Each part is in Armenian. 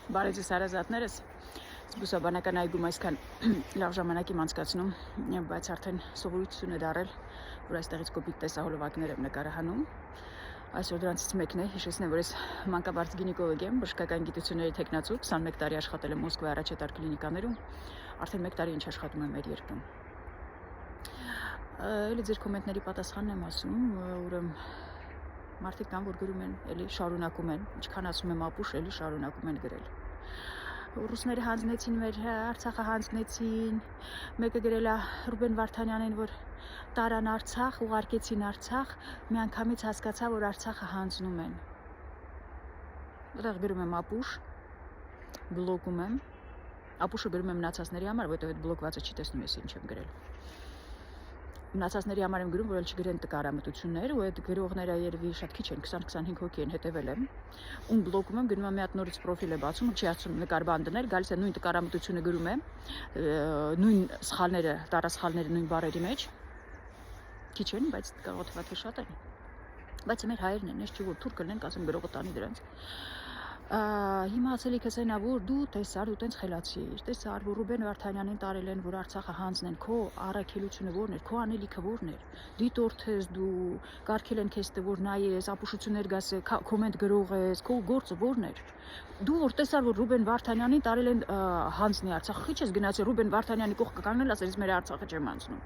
Բարեձի սարազատներս զբուսաբանական այգում այսքան լավ ժամանակ եմ անցկացնում, բայց արդեն սովորություն է դարել, որ այստեղից կոպիտ տեսահոլովակներ եմ նկարահանում։ Այսօր դրանցից մեկն է, հիշեցնեմ, որ ես մանկաբարձ գինեկոլոգ եմ, բժշկական գիտությունների թեկնածու, 21 տարի աշխատել եմ Մոսկվայի առաջատար կլինիկաներում, արդեն 1 տարի ինչ աշխատում եմ մեր երկրում։ Էլի ձեր կոմենտների պատասխանն եմ ասում, ուրեմն մարդիկ կան, որ գրում են, էլի շարունակում են, ինչքան ասում եմ ապուշ, էլի շարունակում են գրել։ Ռուսները հանձնեցին մեր Արցախը հանձնեցին, մեկը գրել է Ռուբեն Վարդանյանին, որ տարան Արցախ, ուղարկեցին Արցախ, միանգամից հասկացա, որ Արցախը հանձնում են։ Այդտեղ գրում եմ ապուշ, բլոկում եմ, ապուշը գրում եմ մնացածների համար, որովհետև այդ բլոկվածը չի տեսնում ես ինչ եմ գրել։ Մնացածների համար եմ գրում, որ էլ չգրեն տկարամտություններ, ու այդ գրողները երևի շատ քիչ են, 20-25 հոգի են, հետևել եմ։ Ում բլոկում եմ, գնում եմ մի հատ նորից պրոֆիլ է բացում, չի ասում նկարբան դնել, գալիս է նույն տկարամտությունը գրում է, նույն սխալները, տարասխալները նույն բառերի մեջ։ Քիչ են, բայց կարող է թվալ թե շատ են։ Բայց մեր հայերն են, ես չի որ թուրք լինեն, կասեմ գրողը տանի դրանց։ Հիմա ասելիքս այն է, որ դու տեսար, դու տենց խելացի ես, տեսար, որ Ռուբեն Վարդանյանին տարել են, որ Արցախը հանձնեն, քո առաքելությունը որն էր, քո անելիքը որն էր, դիտորդ ես դու, կարգել են քեզ, որ նայես, ապուշություններ գաս, կոմենտ գրող ես, քո գործը որն էր։ Դու որ տեսար, որ Ռուբեն Վարդանյանին տարել են հանձնի Արցախը, քիչ ես գնացել Ռուբեն Վարդանյանի կողքը կանգնել, ասել ես մեր Արցախը չեմ հանձնում։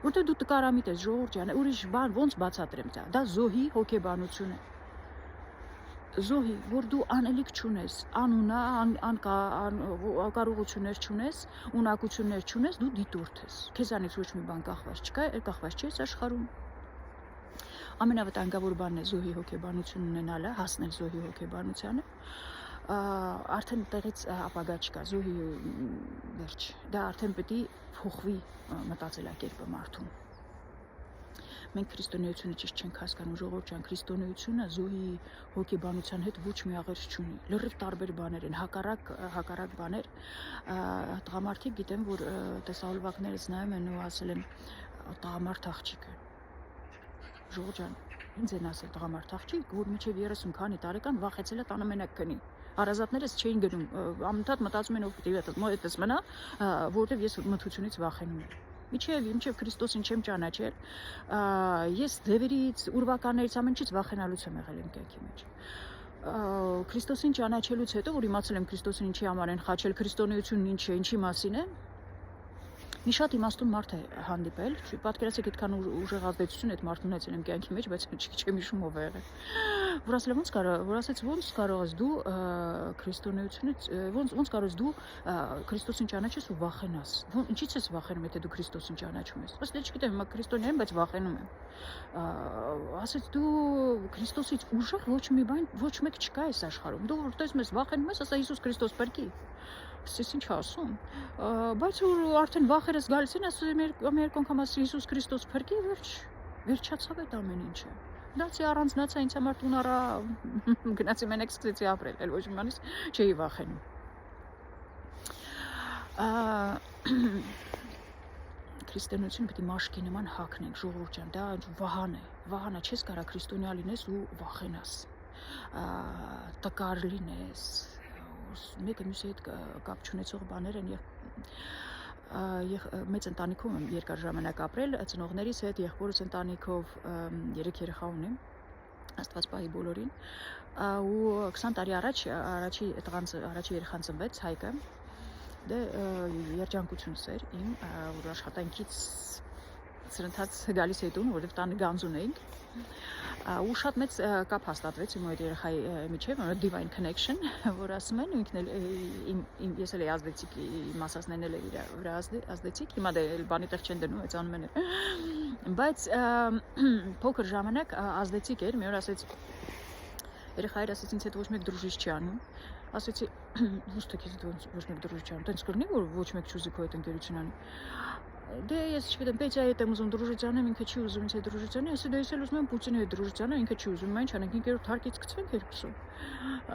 Որտեղ դու տկարամիտ ես, ժողովուրդ ջան, ուրիշ բան ոնց բացատրեմ դա զոհի հոգեբանություն է։ Զոհի, որ դու անելիք չունես, անունա, կարողություններ չունես, ունակություններ չունես, դու դիտորդ ես։ Քեզանից ոչ մի բան կախված չկա, կախված չի այս աշխարհում։ Ամենավտանգավոր բանն է զոհի հոգեբանություն ունենալը, հասնել զոհի հոգեբանությանը։ Արդեն տեղից ապագա չկա, զոհի վերջ։ Դա արդեն պետք է փոխվի մտածելակերպը մարդուն։ Մենք քրիստոնեությունը ճիշտ չենք հասկանում, ժողովուրդ ջան, քրիստոնեությունը զոհի հոգեբանության հետ ոչ մի աղերս չունի։ Լրիվ տարբեր բաներ են, հակառակ բաներ։ Տղամարդիկ գիտեմ, որ տեսահոլովակներից նայում են ու ասել են տղամարդ աղջիկ է։ Ժողովուրդ ջան, ինձ են ասել տղամարդ աղջիկ, որ մինչև 30 քանի տարեկան վախեցել է տանը մենակ քնի։ Հարազատներս չէին գնում, անընդհատ մտածում են ով պիտի այդպես մնա, որովհետև ես մթությունից վախենում եմ։ Մինչև Քրիստոսին չեմ ճանաչել, ես դևերից, ուրվականներից ամենից վախենալուց եմ եղել իմ կյանքի մեջ։ Քրիստոսին ճանաչելուց հետո, որ իմացել եմ Քրիստոսին ինչի համար են խաչել, քրիստոնեությունն ինչ է, ինչի մասին է, մի շատ իմաստուն մարդ է հանդիպել, պատկերացեք այդքան ուժեղ ազդեցություն այդ մարդն ունեցել իմ կյանքի մեջ, բայց չեմ հիշում ով է եղել։ Որ ասել որ ասեց ոնց կարող ես դու քրիստոնեությունից, ոնց կարող ես դու Քրիստոսին ճանաչես ու վախենաս։ Ինչից ես վախենում, եթե դու Քրիստոսին ճանաչում ես։ Ասել չգիտեմ, հիմա քրիստոնյա եմ, բայց վախենում եմ։ Ասեց դու Քրիստոսից ուժեղ ոչ մեկ չկա այս աշխարհում։ Դու որ տեսնում ես վախենում ես, ասա Հիսուս Քրիստոս բերքի։ Ես ինչ ասում, բայց որ արդեն վախերս գալիս են, ասում մեր անգամ ասի Հիսուս Քրիստոս փրկի, վերջացավ այդ ամեն ինչը։ Գնացի առանձնացա ինձ համար տուն արա, գնացի մենակ սկսեցի ապրել, էլ ոչ մի բանից չէի վախենում։ Քրիստոնեությունը պիտի մաշկի նման հագնենք, ժողովուրդ ջան, դա վահան է, չես կարա քրիստոնյա լինես ու վախենաս, տկար լինես, մեկը մյուսի հետ կապ չունեցող բաներ են, մեծ ընտանիքում եմ երկար ժամանակ ապրել, ծնողներիս հետ, եղբորս ընտանիքով 3 երեխա ունեմ, Աստված պահի բոլորին, ու 20 տարի առաջ առաջի երեխան ծնվեց, Հայկը, դե երջանկությունս էր իմ, որ աշխատանքից սրընթաց գալիս էի տուն, որովհետև տանը գանձ ունեինք, ու շատ մեծ կապ հաստատվեց իմ այդ երեխայի միջև, divine connection, որ ասում են, ինքն էլ ես էլ ազդեցիկ, իմ ասածներն էլ վրա ազդեցիկ, հիմա դե բանի տեղ չեն դնում, այդ անում են, բայց փոքր ժամանակ ազդեցիկ էր, մի օր ասեց, երեխայր ասեց ինձ հետ ոչ մեկ դրուժիչ չի անում, ասեցի ո՞նց թե քեզ ոչ մեկ դրուժիչ չի անում, տենց կլինի, որ ոչ մեկ չուզի քո հետ ընկերություն անի։ Դե ես չգիտեմ, Պետիայի հետ եմ ուզում դրուժիչ անեմ, ինքը չի ուզում ինձ հետ դրուժիչ անեմ, ասի դե ես էլ ուզում եմ Պուտինի հետ դրուժիչ անեմ, ինքը չի ուզում, ինչ անենք, 5-րդ հարկից գցվենք երկուսով։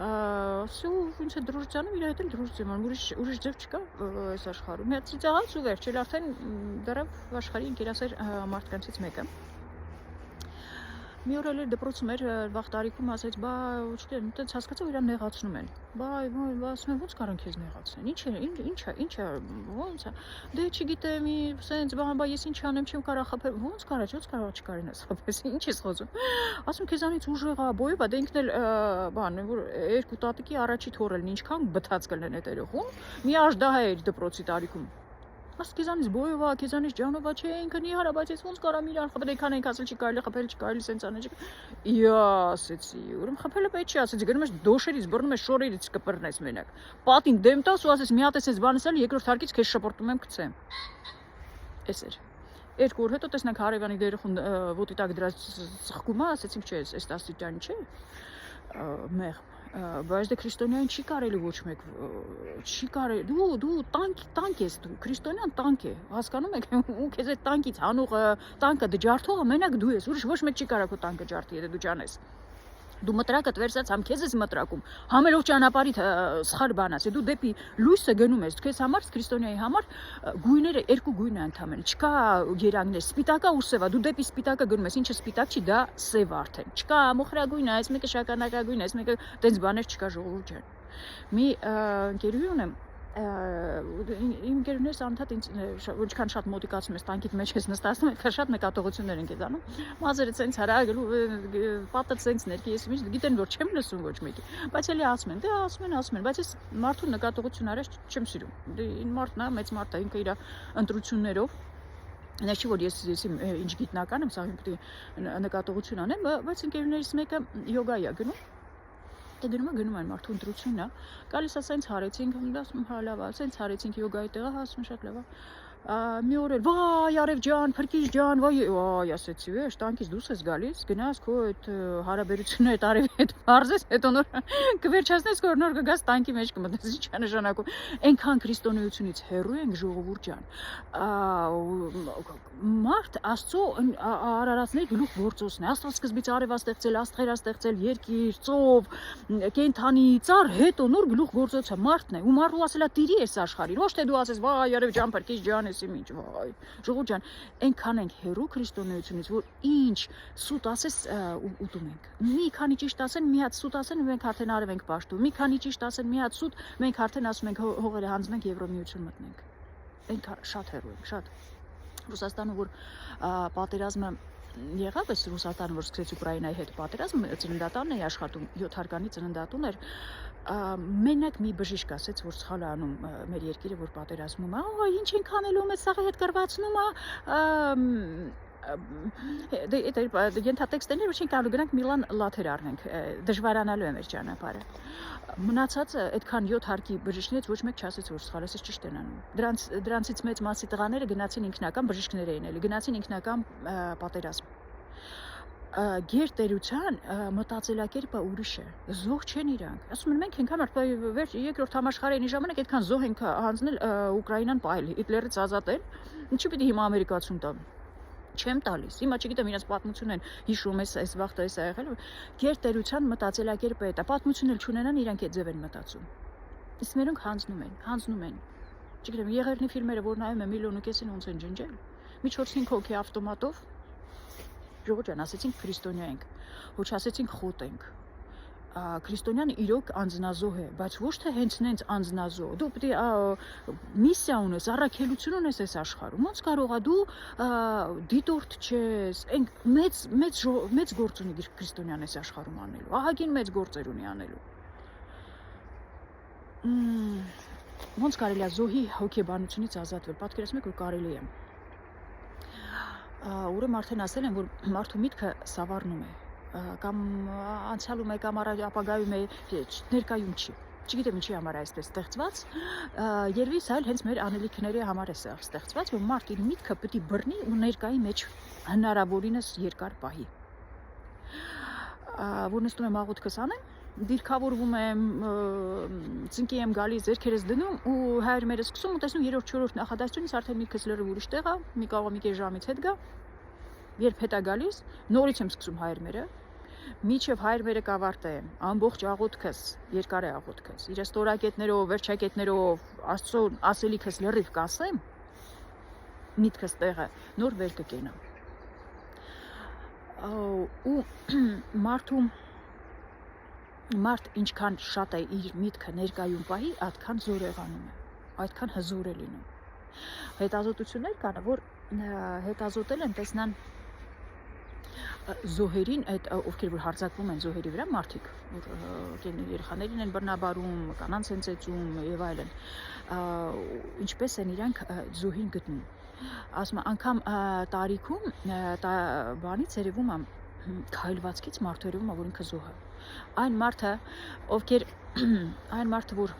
Ասի ու ինձ հետ դրուժիչ անեմ, իր հետ էլ դրուժիչ եմ անում, ուրիշ ձև չկա այս աշխարհում։ Մի հատ ծիծաղաց ու վերջ, էլ արդեն դեռ աշխարհի ընկերասեր մարդկանցից մեկը։ մի օր էլ դպրոցում էր վաղ տարիքում ասեց, բա չգիտեմ, այդպես հասկացա, որ իրան նեղացնում են։ Բա ասում են, ոնց կարան քեզ նեղացնեն։ Ինչ է, ոնց է։ Դե չգիտեմ, սենց բան, բա ես ինչ անեմ, չեմ կարող խփել։ Ոնց կարա, չկարենաս խփես։ Ինչ ես խոսում։ Ասում քեզանից ուժեղ է, բոյով է, դե ինքն էլ բան, որ երկու տատիկի առաջի թորելն ինչքան բթած կլեն այդ երեխուն։ Մի աժդահ էր դպրոցի տարիքում։ Ասում քեզանից բոյով է, քեզանից ջանով է, չէ, ինքն իհարա, բայց ես ոնց կարամ իրան խփել, այնքան ենք ասել չի խփել, սենց անել։ Իա, ասեցի, ուրեմն խփելը պետք չի, ասեցի, գնում ես դոշերից, բռնում ես շորերից կպռնես մենակ։ Պատին դեմ տաս ու ասես, մի հատ էս բանս էլ երկրորդ հարկից քեզ շպրտում եմ գցեմ։ Էս էր։ Երկու օր հետո տեսնենք հարևանի երեխուն ոտի տակ դրած ծխկում է, ասեցինք, չէ, այս տասիտյանի չէ։ Մեղ բայց դե քրիստոնեային չի կարելի ոչ մեկ չի կարելի դու տանկ ես դու քրիստոնյան տանկ է հասկանում եք ու քեզ այդ տանկից հանողը տանկը դջարթողը մենակ դու ես ուրիշ ոչ մեկ չի կարող քո տանկը ջարդի եթե դու ջանես դու մտրակդ վերցած համ քեզ ես մտրակում համելով ճանապարհի սխալ բանաս դու դեպի լույսը գնում ես քեզ համար քրիստոնեայի համար գույները երկու գույն է ընդհանրապես չկա երանգներ սպիտակա ու սևա դու դեպի սպիտակը գնում ես ինչը սպիտակ չի դա սև արդեն չկա մոխրագույն է այս մեկը շագանակագույն է այս մեկը տենց բաներ չկա ժողովուրդ ջան մի ընկերուհի ունեմ իմ գերուներս անդադ ինձ ինչքան շատ մոտիկացում ես տանկիդ մեջ ես նստածում այդքան շատ նկատողություններ են կեզանում մազերը ցենց հարագելու պատը ցենց ներքի ես ինչ գիտեն որ չեմ լսում ոչ մեկի բայց էլի ասում են դե ասում են բայց ես մարդու նկատողություն արած չեմ սիրում դե ին մարդն է մեծ մարդ է ինքը իր ընտրություններով Նա չի որ ես ինչ գիտնական եմ սա պետք է նկատողություն անեմ բայց ընկերուներիս մեկը յոգա է գնում Դե գնում են մարդու ընտրությունն է գալիս է սենց հարեցինք ասում հա լավ է սենց հարեցինք յոգայի տեղը ասում շատ լավ է մի օր էլ վայ արև ջան փրկիչ ջան վայ ասեցի վեշ տանկից դուրս ես գալիս գնաս քո այդ հարաբերությունները այդ արևի հետ բարձես հետո նոր կվերջացնես որ նոր կգաս տանկի մեջ կմտնես ինչ է նշանակում այնքան քրիստոնեությունից հեռու ենք ժողովուրդ ջան մարդ աստծո արարածների գլուխ գործոսն է աստված սկզբից արև աստեղծել աստղեր աստեղծել երկիր ծով կենթանի ծառ հետո նոր գլուխ գործոցը մարդն է ու մարդու ասելա տիրի էս աշխարհին ոչ թե դու ասես վայ արև ջան փրկիչ ջան Ինչ վայ ժողովուրդ ջան այնքան ենք հերու քրիստոնեությունից որ ինչ սուտ ասես ուտում ենք մի քանի ճիշտ ասեն մի հատ սուտ ասեն մենք արդեն արև ենք պաշտում մի քանի ճիշտ ասեն մի հատ սուտ մենք արդեն ասում ենք հողերը հանձնենք Եվրոմիություն մտնենք այնքան շատ հերու ենք շատ Ռուսաստանում որ պատերազմը եղավ էս Ռուսաստանը որ սկսեց Ուկրաինայի հետ պատերազմ ծննդատանն է աշխատում 7 հարկանի ծննդատուն էր մենակ մի բժիշկ ասեց որ սխալ է անում մեր երկիրը որ պատերազմում է ինչ ենք անելու մեծ սաղի հետ կրվածնում է ենթատեքստերներ որ չենք կարող գրանք Միլան լաթեր առնենք դժվարանալու է մեր ճանապարհը մնացածը այդքան 7 հարկի բժիշկներից ոչ մեկ չասեց որ սխալ է ճիշտ են անում դրանցից մեծ մասի տղաները գնացին ինքնական բժիշկներ էին էլի գնացին ինքնական պատերազմ Գերտերության մտածելակերպը ուրիշ է զոհ չեն իրանք ասում են մենք ենք համար երկրորդ համաշխարհային ժամանակ այդքան զոհ ենք հանձնել Ուկրաինան պայել Հիտլերից ազատել ինչի պիտի հիմա ամերիկացուն տան չեմ տալիս հիմա չգիտեմ իրաց պատմությունն են հիշում այս վաղտը էս ա եղել Գերտերության մտածելակերպը է դա պատմություն էլ չունենան իրանք այդ ձև են մտածում իսկ մերոնք հանձնում են չգիտեմ Եղեռնի ֆիլմերը որ նայում եմ միլիոն ու կեսին ոնց են ջնջել մի 4-5 հոգի ավտոմատով Ժողովուրդ ջան, ասեցինք քրիստոնյա ենք, ոչ ասեցինք խոտ ենք։ Քրիստոնյան իրոք անձնազոհ է, բայց ոչ թե հենց նենց անձնազոհ։ Դու պետք է միսիա ունես, առաքելություն ունես այս աշխարհում։ Ոնց կարող է դու դիտորդ չես, մեծ գործ ունի քրիստոնյան այս աշխարհում անելու։ Ահագին մեծ գործեր ունի անելու։ Ոնց կարելի է զոհի հոգեբանությունից ազատվել։ Պատկերացնեք, որ կարելի է։ Ուրեմն արդեն ասել են, որ մարդու միտքը սավառնում է, կամ անցյալում է, կամ ապագայում է, ներկայում չի։ Չգիտեմ ինչի համար է այսպես ստեղծված, երևի սա էլ հենց մեր անելիքների համար է ստեղծված, որ մարդ իր միտքը պետք է բռնի ու ներկայի մեջ հնարավորինս երկար պահի։ Որ նստում եմ աղոթքս անեմ, դիրքավորվում եմ, ծնկի եմ գալիս, ձեռքերս դնում ու հայրմերը սկսում ու տեսնում 3-4 նախադասությունից արդեն միտքս լրիվ ուրիշ տեղ է, մի կես ժամից հետ գա, երբ հետ է գալիս, նորից եմ սկսում հայրմերը, միջև հայրմերը կավարտեմ, ամբողջ աղոթքս, երկար է աղոթքս, իր ստորակետներով, վերջակետներով, Աստծո ասելիքս լրիվ կասեմ, միտքս տեղը, նոր վեր կկենամ։ ու մարդ ինչքան շատ է իր միտքը ներկայում պահի, այդքան զոր եղանում է, այդքան հզոր է լինում։ Հետազոտություններ կան, որ հետազոտել են, տեսնան զոհերին, այդ ովքեր որ հարձակվում են զոհերի վրա, մարդիկ, որ երեխաներին են բռնաբարում, կանանց են ծեծում եւ այլն, ինչպես են իրանք զոհին գտնում։ Ասում եմ, անգամ տարիքում բանից երևում է քայլվածքից մարդու երևում է, որ ինքը զոհ է։ Այն մարդը, որ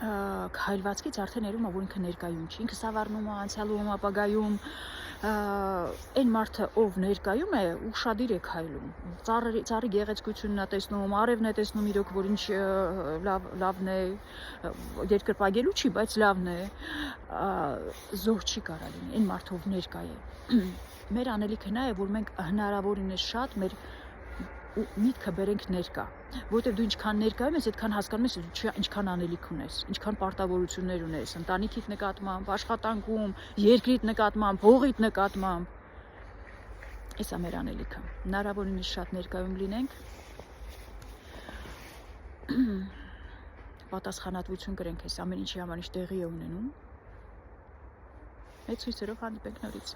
քայլվածքից արդեն երևում է, որ ինքը ներկայում չի, ինքը սավառնում է անցյալում, ապագայում, այն մարդը, ով ներկայում է, ուշադիր է քայլում, ծառի գեղեցկությունն է տեսնում, արևն է տեսնում իրոք, որ ինչ լավն է, երկրպագելու չի, բայց լավն է, զոհ չի կարա լինի, այն մարդը, ով ներկա է։ Մեր անելիքը նա է, որ մենք հնարավորինս շատ մեր միտքը բերենք ներկա, որովհետև դու ինչքան ներկայում ես, այդքան հասկանում ես, ինչքան անելիք ունես, ինչքան պարտավորություններ ունես, ընտանիքիդ նկատմամբ, աշխատանքում, երկրիդ նկատմամբ, հողիդ նկատմամբ։ Էս է մեր անելիքը։ Հնարավորինս շատ ներկայում լինենք, պատասխանատվություն կրենք այս ամեն ինչի համար, ինչ տեղի է ունենում։ Այդ ցույցերով հանդիպենք նորից։